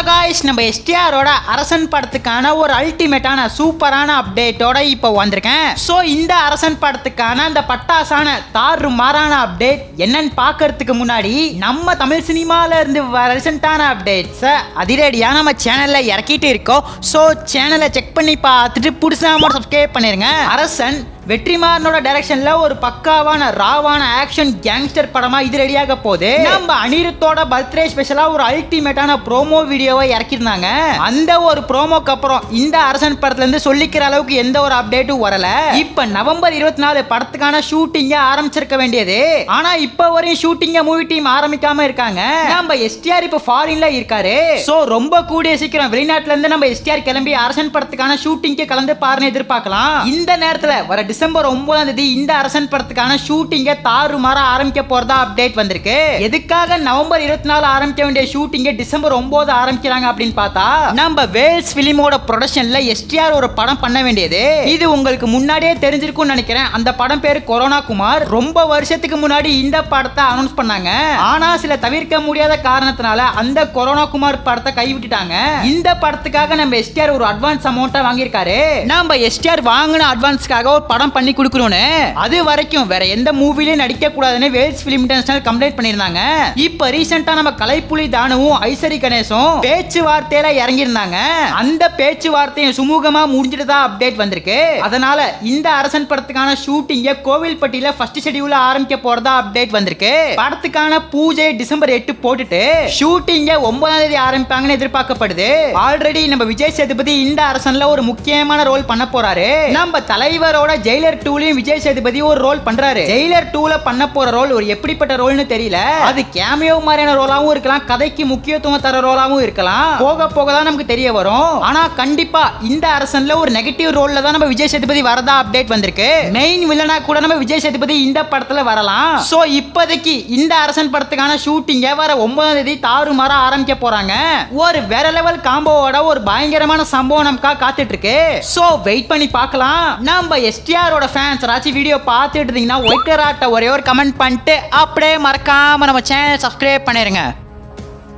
Guys நம்ம எஸ்டிஆரோட அரசன் படத்துக்கான ஒரு அல்டிமேட்டான சூப்பரான அப்டேட்டோட இப்போ வந்திருக்கேன். சோ இந்த அரசன் படத்துக்கான அந்த பட்டாசான தாறு மாறான அப்டேட் என்னன்னு பார்க்கிறதுக்கு முன்னாடி நம்ம தமிழ் சினிமால இருந்து ரீசெண்டான அப்டேட்ஸ் அதிரடியா நம்ம சேனல்ல இறக்கிட்டு இருக்கோம். சோ சேனலை செக் பண்ணி பார்த்துட்டு புதுசாக சப்ஸ்கிரைப் பண்ணிருங்க. அரசன் வெற்றிமாறனோட டைரக்ஷன்ல ஒரு பக்காவான ராவான ஆக்ஷன் கேங்ஸ்டர் படமா இது ரெடியாக போகுது. நம்ம அனிருத்தோட பர்த்டே ஸ்பெஷலா ஒரு அல்டிமேட்டான ப்ரோமோ வீடியோவை இறக்கிருந்தாங்க. அந்த ஒரு ப்ரோமோக்கு அப்புறம் இந்த அரசன் படத்துல இருந்து சொல்லிக்கிற அளவுக்கு எந்த ஒரு அப்டேட்டும் வரல. இப்ப நவம்பர் 24 படத்துக்கான ஷூட்டிங்க ஆரம்பிச்சிருக்க வேண்டியது. ஆனா இப்ப வரையும் ஷூட்டிங்க மூவி டீம் ஆரம்பிக்காம இருக்காங்க. நம்ம எஸ்டிஆர் இப்ப ஃபாரின்ல இருக்காரு. சோ ரொம்ப கூடிய சீக்கிரம் வெளிநாட்டுல இருந்து நம்ம எஸ்டிஆர் கிளம்பி அரசன் படத்துக்கான ஷூட்டிங்க கலந்து பாருன்னு எதிர்பார்க்கலாம். இந்த நேரத்துல வர டிசம்பர் 9 இந்த அரசன் படத்துக்கான ஷூட்டிங்க தாறுமாறா ஆரம்பிக்க போறதா அப்டேட் வந்திருக்கு. எதுக்காக நவம்பர் 24 ஆரம்பிக்க வேண்டிய ஷூட்டிங்க டிசம்பர் 9 ஆரம்பிக்கிறாங்க அப்படின்னு பார்த்தா நம்ம வேல்ஸ் பிலிமோட ப்ரொடக்ஷன்ல எஸ்டிஆர் ஒரு படம் பண்ண வேண்டியது. இது உங்களுக்கு முன்னாடியே தெரிஞ்சிருக்கும்னு நினைக்கிறேன். அந்த படம் பேரு கொரோனா குமார். ரொம்ப வருஷத்துக்கு முன்னாடி இந்த படத்தை அனௌன்ஸ் பண்ணாங்க. ஆனா சில தவிர்க்க முடியாத காரணத்தினால அந்த கொரோனா குமார் படத்தை கைவிட்டுட்டாங்க. இந்த படத்துக்காக நம்ம எஸ்டிஆர் ஒரு அட்வான்ஸ் அமௌண்ட்டை வாங்கியிருக்காரு. நம்ம எஸ்டிஆர் வாங்கின அட்வான்ஸ்க்காக ஒரு படம் பண்ணி கொடுக்கணும்னு அது வரைக்கும் வேற எந்த மூவிலையும் நடிக்க கூடாதுன்னு வேல்ஸ் பிலிம் இன்டர்நேஷனல் கம்ப்ளைண்ட் பண்ணிருந்தாங்க. இப்ப ரீசெண்டா நம்ம கலைப்புலி தானுவும் ஐசரி கணேசும் பேச்சுவார்த்தையில இறங்கி இருந்தாங்க. அந்த பேச்சுவார்த்தையும் சுமூகமா முடிஞ்சிட்டதா அப்டேட் வந்திருக்கு. அதனால இந்த அரசன் படத்துக்கான ஷூட்டிங்க கோவில்பட்டியில ஃபர்ஸ்ட் ஷெட்யூல்ல ஆரம்பிக்க போறதா அப்டேட் வந்திருக்கு. படத்துக்கான பூஜை டிசம்பர் 8 போட்டுட்டு ஷூட்டிங்க 9 ஆரம்பிப்பாங்கன்னு எதிர்பார்க்கப்படுது. ஆல்ரெடி நம்ம விஜய் சேதுபதி இந்த அரசன்ல ஒரு முக்கியமான ரோல் பண்ண போறாரு. நம்ம தலைவரோட ஜெயிலர் 2லயும் விஜய் சேதுபதி ஒரு ரோல் பண்றாரு. ஜெயிலர் 2ல பண்ண போற ரோல் ஒரு எப்படிப்பட்ட ரோல்னு தெரியல. அது கேமியோ மாதிரியான ரோலாவும் இருக்கலாம், கதைக்கு முக்கியத்துவம் தர ரோலாவும் இருக்கலாம். போக போக தான் நமக்கு தெரிய வரும். ஆனா கண்டிப்பா இந்த அரசன்ல ஒரு நெகட்டிவ் ரோல்ல தான் நம்ம விஜய் சேதுபதி வரதா அப்டேட் வந்திருக்கு. மெயின் வில்லனா கூட நம்ம விஜய் சேதுபதி இந்த படத்துல வரலாம். சோ இப்போதைக்கு இந்த அரசன் படத்துக்கான ஷூட்டிங்க வர 9 தாறுமாறா ஆரம்பிக்க போறாங்க. ஒரு வேற லெவல் காம்போவோட ஒரு பயங்கரமான சம்பவம் நமக்கா காத்துட்டு இருக்கு. சோ வெயிட் பண்ணி பார்க்கலாம். நம்ம எஸ்டிஆரோட ஃபேன்ஸ் ராச்சி வீடியோ பார்த்துட்டு இருந்தீங்கன்னா ஒயிட் கலர் ஆட்ட ஒரே ஒரு கமெண்ட் பண்ணிட்டு அப்படியே மறக்காம நம்ம சேனல் சப்ஸ்கிரைப் பண்ணிருங்க.